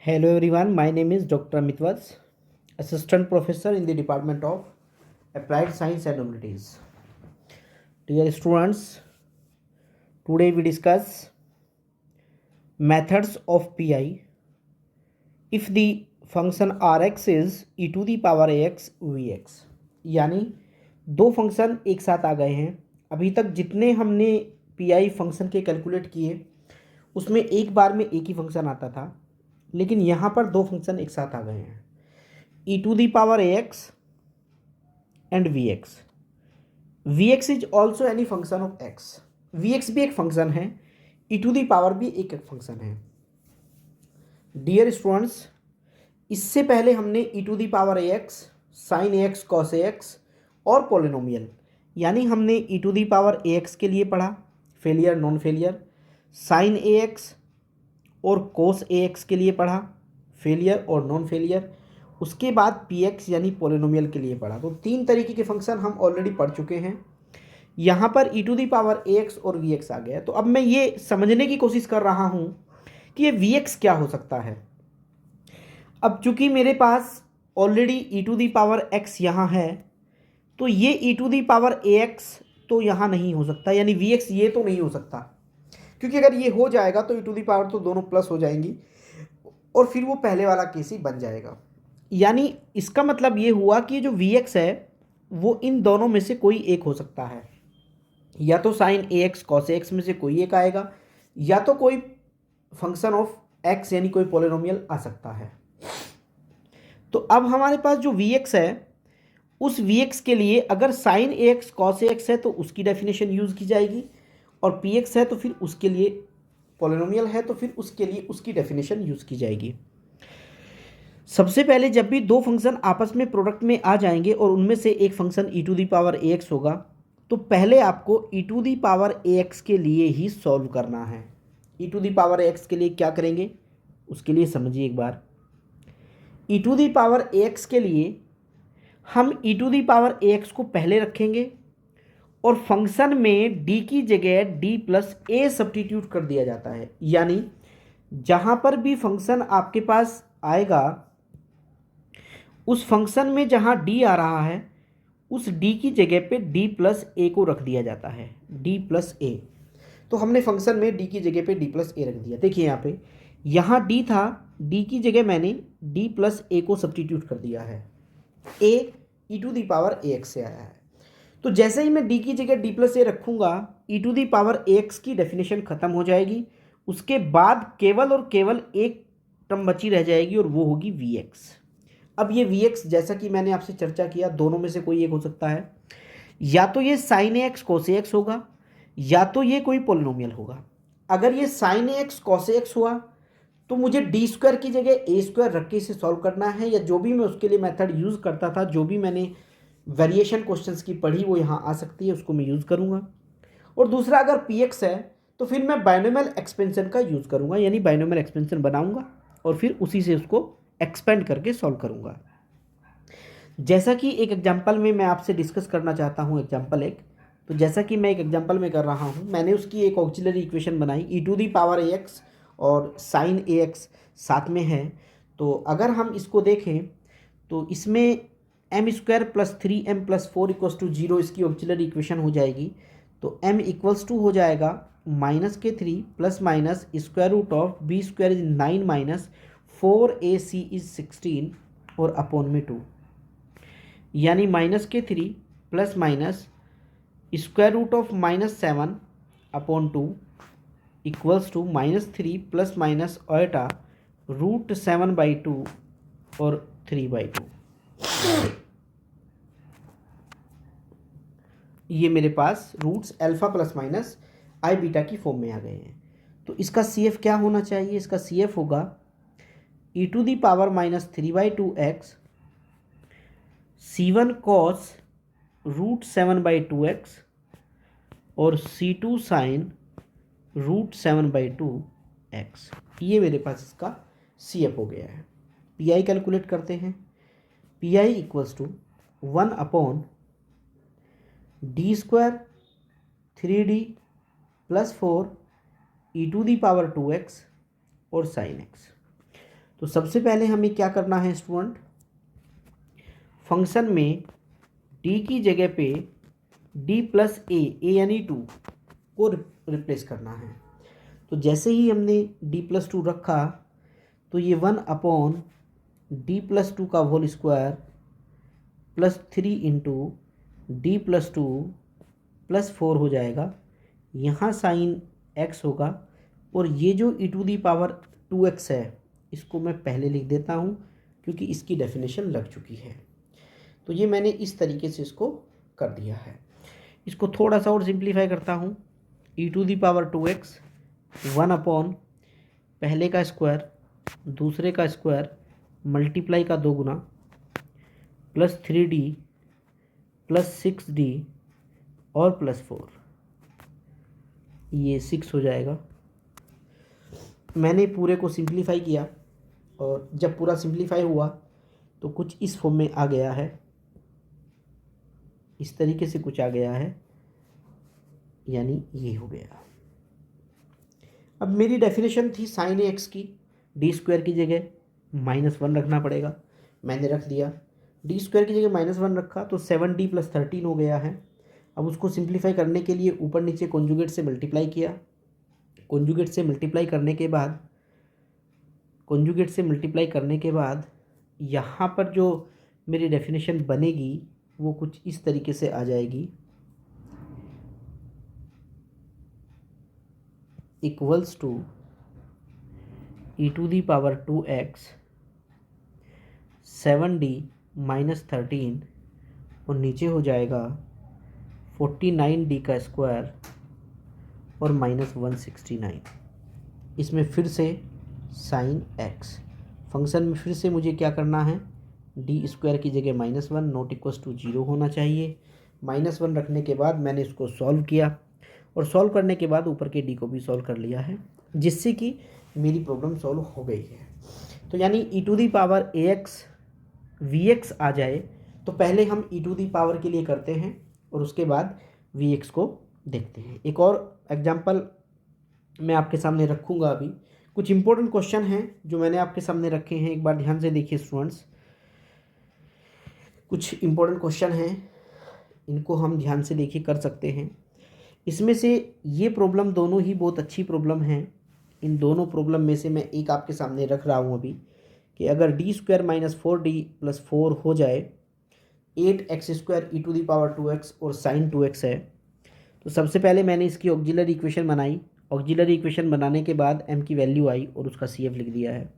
Hello everyone, my name is Dr. Amit Vats, Assistant Professor in the Department of Applied Science and Humanities. Dear students, today we discuss methods of PI if the function Rx is e to the power ax vx. यानी दो function एक साथ आ गए हैं। अभी तक जितने हमने PI फंक्शन के कैलकुलेट किए उसमें एक बार में एक ही फंक्शन आता था, लेकिन यहाँ पर दो फंक्शन एक साथ आ गए हैं, E to the power A X and V X. V X is also any function of X. V X भी एक फंक्शन है, ई टू दी पावर भी एक फंक्शन है। डियर स्टूडेंट्स, इससे पहले हमने E to the power A X, sine A X, cos A X और पोलिनोमियल यानी हमने E to the power A X के लिए पढ़ा, failure non failure, sine A X और कोस ए एक्स के लिए पढ़ा, फेलियर और नॉन फेलियर। उसके बाद पी एक्स यानी पोलिनोमियल के लिए पढ़ा। तो तीन तरीके के फंक्शन हम ऑलरेडी पढ़ चुके हैं। यहाँ पर E to the power A X और वी एक्स आ गया। तो अब मैं ये समझने की कोशिश कर रहा हूँ कि ये वी एक्स क्या हो सकता है। अब चूंकि मेरे पास already E to the power X यहाँ है, तो ये E to the power A X तो यहाँ नहीं हो सकता, यानी वी एक्स ये तो नहीं हो सकता, क्योंकि अगर ये हो जाएगा तो ई टू दी पावर तो दोनों प्लस हो जाएंगी और फिर वो पहले वाला केस ही बन जाएगा। यानी इसका मतलब ये हुआ कि जो वी एक्स है वो इन दोनों में से कोई एक हो सकता है, या तो sign A X cos A x में से कोई एक आएगा, या तो कोई फंक्शन ऑफ एक्स यानी कोई पोलिनोमियल आ सकता है। तो अब हमारे पास जो वी एक्स है, उस वी एक्स के लिए अगर sign A X cos A x है तो उसकी डेफिनेशन यूज़ की जाएगी, और पी एक्स है तो फिर उसके लिए, पोलिनोमियल है तो फिर उसके लिए उसकी डेफिनेशन यूज़ की जाएगी। सबसे पहले जब भी दो फंक्शन आपस में प्रोडक्ट में आ जाएंगे और उनमें से एक function E to the power A X होगा, तो पहले आपको E to the power A X के लिए ही सॉल्व करना है। E to the power A X के लिए क्या करेंगे उसके लिए समझिए एक बार। E to the power A X के लिए हम E to the power A X को पहले रखेंगे और फंक्शन में डी की जगह डी प्लस ए सब्स्टिट्यूट कर दिया जाता है। यानी जहाँ पर भी फंक्शन आपके पास आएगा, उस फंक्शन में जहाँ डी आ रहा है उस डी की जगह पे डी प्लस ए को रख दिया जाता है, डी प्लस ए। तो हमने फंक्शन में डी की जगह पे डी प्लस ए रख दिया। देखिए यहाँ डी था, डी की जगह मैंने डी प्लस ए को सब्स्टिट्यूट कर दिया है। A E to the power A X से आया है, तो जैसे ही मैं डी की जगह डी प्लस ए रखूँगा, E to the power A X की डेफिनेशन ख़त्म हो जाएगी। उसके बाद केवल और केवल एक टर्म बची रह जाएगी और वो होगी वी एक्स। अब ये वी एक्स, जैसा कि मैंने आपसे चर्चा किया, दोनों में से कोई एक हो सकता है, या तो ये sign A X cos A X होगा, या तो ये कोई पोलिनोमियल होगा। अगर ये sign A X cos A x हुआ तो मुझे डी स्क्वायर की जगह ए स्क्वायर रख के इसे सॉल्व करना है, या जो भी मैं उसके लिए मेथड यूज़ करता था, जो भी मैंने वेरिएशन क्वेश्चंस की पढ़ी वो यहाँ आ सकती है, उसको मैं यूज़ करूँगा। और दूसरा, अगर पी एक्स है तो फिर मैं बाइनोमियल एक्सपेंशन का यूज़ करूँगा, यानी बाइनोमियल एक्सपेंशन बनाऊँगा और फिर उसी से उसको एक्सपेंड करके सॉल्व करूँगा। जैसा कि एक एग्जांपल में मैं आपसे डिस्कस करना चाहता हूँ, एग्जांपल एक, तो जैसा कि मैं एक एग्जांपल में कर रहा हूँ, मैंने उसकी एक ऑक्सिलरी इक्वेशन बनाई, E to the power A X और साइन ए एक्स साथ में है। तो अगर हम इसको देखें तो इसमें M square plus three M plus four equals to zero इसकी ऑक्सिलरी इक्वेशन हो जाएगी। तो एम इक्वल्स टू हो जाएगा माइनस के three plus minus square root of B square is 9 minus 4ac is 16 और अपॉन में 2, यानी माइनस के three plus minus square root of -7 upon 2 equals to -3 plus minus iota root 7/2 और 3/2। ये मेरे पास roots alpha plus minus I beta की form में आ गए हैं। तो इसका सी एफ क्या होना चाहिए? इसका सी एफ होगा E to the power -3/2 X C1 cos root 7/2 X और C2 साइन रूट 7/2 एक्स। ये मेरे पास इसका सी एफ हो गया है। पी आई कैलकुलेट करते हैं। P I equals to 1 upon D square 3d plus 4 e to the power 2 x और साइन एक्स। तो सबसे पहले हमें क्या करना है स्टूडेंट, फंक्शन में डी की जगह पे डी प्लस ए यानी 2 को रिप्लेस करना है। तो जैसे ही हमने डी प्लस 2 रखा तो ये 1 डी प्लस 2 का whole square plus 3 into D plus 2 plus 4 हो जाएगा। यहाँ साइन एक्स होगा और ये जो e to the power 2x है इसको मैं पहले लिख देता हूँ क्योंकि इसकी डेफिनेशन लग चुकी है। तो ये मैंने इस तरीके से इसको कर दिया है। इसको थोड़ा सा और सिंप्लीफाई करता हूँ। e to the power 2x 1 पहले का स्क्वायर दूसरे का स्क्वायर मल्टीप्लाई का 2 गुना प्लस 3d प्लस 6d और प्लस 4, ये 6 हो जाएगा। मैंने पूरे को सिंप्लीफाई किया और जब पूरा सिंप्लीफाई हुआ तो कुछ इस फॉर्म में आ गया है, इस तरीके से कुछ आ गया है, यानी ये हो गया। अब मेरी डेफिनेशन थी साइन एक्स की, डी स्क्वायर की जगह -1 रखना पड़ेगा, मैंने रख दिया। डी स्क्वायर की जगह -1 रखा तो 7d प्लस 13 हो गया है। अब उसको सिंप्लीफाई करने के लिए ऊपर नीचे कॉन्जुगेट से मल्टीप्लाई किया। कॉन्जुगेट से मल्टीप्लाई करने के बाद यहाँ पर जो मेरी डेफिनेशन बनेगी वो कुछ इस तरीके से आ जाएगी, equals to e to the power 2x 7d minus 13 और नीचे हो जाएगा 49d का स्क्वायर और -169। इसमें फिर से साइन x, फंक्शन में फिर से मुझे क्या करना है, डी स्क्वायर की जगह -1 नॉट इक्वल्स टू 0 होना चाहिए। -1 रखने के बाद मैंने इसको सॉल्व किया और सॉल्व करने के बाद ऊपर के डी को भी सॉल्व कर लिया है, जिससे कि मेरी प्रॉब्लम सॉल्व हो गई है। तो यानी e to the power ax vx आ जाए तो पहले हम e टू दी पावर के लिए करते हैं और उसके बाद vx को देखते हैं। एक और एग्जांपल मैं आपके सामने रखूँगा। अभी कुछ इंपॉर्टेंट क्वेश्चन हैं जो मैंने आपके सामने रखे हैं, एक बार ध्यान से देखिए स्टूडेंट्स। कुछ इंपॉर्टेंट क्वेश्चन हैं, इनको हम ध्यान से देखिए कर सकते हैं। इसमें से ये प्रॉब्लम दोनों ही बहुत अच्छी प्रॉब्लम हैं। इन दोनों प्रॉब्लम में से मैं एक आपके सामने रख रहा हूँ अभी कि अगर D square minus 4d plus 4 हो जाए 8x square e to the power 2x और साइन 2x है, तो सबसे पहले मैंने इसकी ऑक्सिलरी इक्वेशन बनाई। ऑक्सिलरी इक्वेशन बनाने के बाद m की वैल्यू आई और उसका CF लिख दिया है।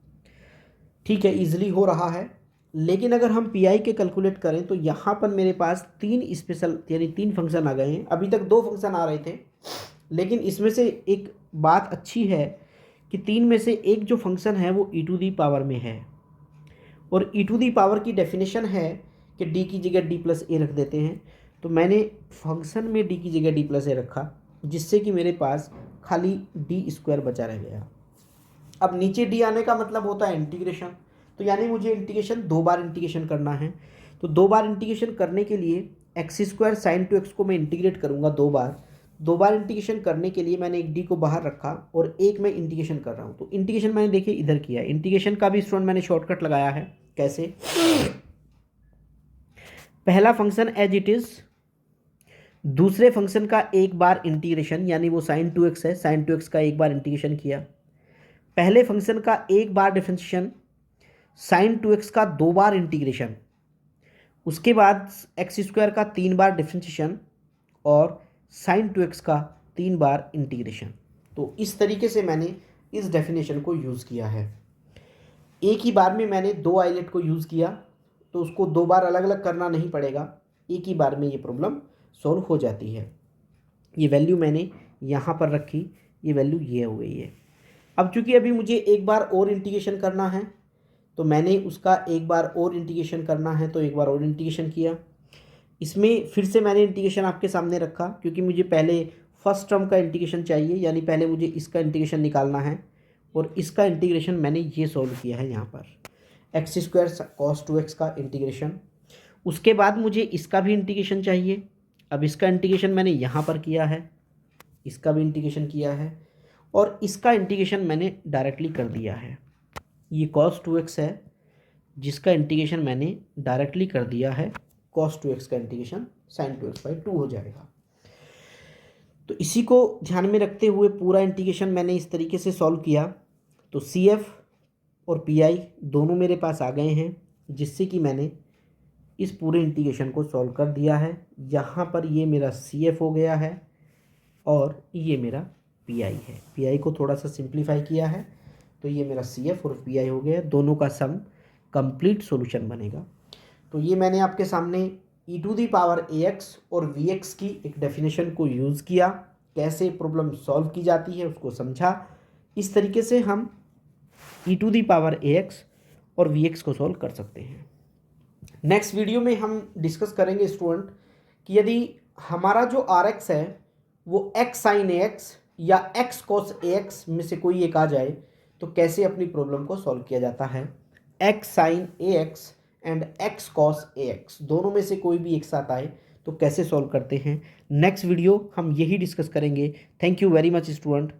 ठीक है, ईजिली हो रहा है। लेकिन अगर हम पी के कैलकुलेट करें तो यहाँ पर मेरे पास 3 स्पेशल यानी 3 फंक्शन आ गए हैं। अभी तक 2 फंक्शन आ रहे थे, लेकिन इसमें से एक बात अच्छी है कि 3 में से एक जो फंक्शन है वो e टू दी पावर में है और e टू दी पावर की डेफिनेशन है कि d की जगह d प्लस ए रख देते हैं। तो मैंने फंक्शन में d की जगह d प्लस ए रखा, जिससे कि मेरे पास खाली डी स्क्वायर बचा रह गया। अब नीचे d आने का मतलब होता है इंटीग्रेशन, तो यानी मुझे इंटीग्रेशन 2 बार इंटीग्रेशन करना है। तो 2 बार इंटीग्रेशन करने के लिए एक्स स्क्वायर साइन 2x को मैं इंटीग्रेट करूँगा 2 बार। 2 बार इंटीग्रेशन करने के लिए मैंने एक डी को बाहर रखा और एक मैं इंटीग्रेशन कर रहा हूँ। तो इंटीग्रेशन मैंने देखिए इधर किया है। इंटीग्रेशन का भी स्टूडेंट मैंने शॉर्टकट लगाया है। कैसे? पहला फंक्शन एज इट इज, दूसरे फंक्शन का एक बार इंटीग्रेशन, यानी वो साइन 2x है, साइन 2x का एक बार इंटीग्रेशन किया। पहले फंक्शन का एक बार डिफरेंशिएशन, साइन 2x का 2 बार इंटीग्रेशन, उसके बाद एक्स स्क्वायर का 3 बार डिफरेंशिएशन और साइन 2x का 3 बार इंटीग्रेशन। तो इस तरीके से मैंने इस डेफिनेशन को यूज़ किया है। एक ही बार में मैंने 2 आइलेट को यूज़ किया, तो उसको 2 बार अलग अलग करना नहीं पड़ेगा, एक ही बार में ये प्रॉब्लम सॉल्व हो जाती है। ये वैल्यू मैंने यहाँ पर रखी, ये वैल्यू ये हो गई है। अब चूँकि अभी मुझे एक बार और इंटीग्रेशन करना है, तो मैंने उसका एक बार और इंटीग्रेशन करना है, तो एक बार और इंटीग्रेशन किया। इसमें फिर से मैंने इंटीग्रेशन आपके सामने रखा, क्योंकि मुझे पहले फर्स्ट टर्म का इंटीग्रेशन चाहिए, यानी पहले मुझे इसका इंटीग्रेशन निकालना है और इसका इंटीग्रेशन मैंने ये सॉल्व किया है यहाँ पर, एक्स स्क्वायर कॉस 2x का इंटीग्रेशन। उसके बाद मुझे इसका भी इंटीग्रेशन चाहिए। अब इसका इंटीग्रेशन मैंने यहाँ पर किया है, इसका भी इंटीग्रेशन किया है और इसका इंटीग्रेशन मैंने डायरेक्टली कर दिया है। ये cos 2x है जिसका इंटीग्रेशन मैंने डायरेक्टली कर दिया है, cos 2x का इंटीग्रेशन sin 2x/2 हो जाएगा। तो इसी को ध्यान में रखते हुए पूरा इंटीग्रेशन मैंने इस तरीके से सॉल्व किया। तो CF और PI दोनों मेरे पास आ गए हैं, जिससे कि मैंने इस पूरे इंटीग्रेशन को सॉल्व कर दिया है। यहाँ पर ये मेरा CF हो गया है और ये मेरा PI है। PI को थोड़ा सा सिंप्लीफाई किया है तो ये मेरा CF और PI हो गया। दोनों का सम कंप्लीट सॉल्यूशन बनेगा। तो ये मैंने आपके सामने e⁴ और Vx की एक डेफिनेशन को यूज़ किया, कैसे प्रॉब्लम सॉल्व की जाती है उसको समझा। इस तरीके से हम e⁴ और Vx को सॉल्व कर सकते हैं। नेक्स्ट वीडियो में हम डिस्कस करेंगे स्टूडेंट कि यदि हमारा जो Rx है वो x sin ax या x cos ax में से कोई एक आ जाए तो कैसे अपनी प्रॉब्लम को सॉल्व किया जाता है। x sin ax and x cos ax दोनों में से कोई भी एक साथ आए तो कैसे सॉल्व करते हैं। नेक्स्ट वीडियो हम यही डिस्कस करेंगे। Thank you very much student.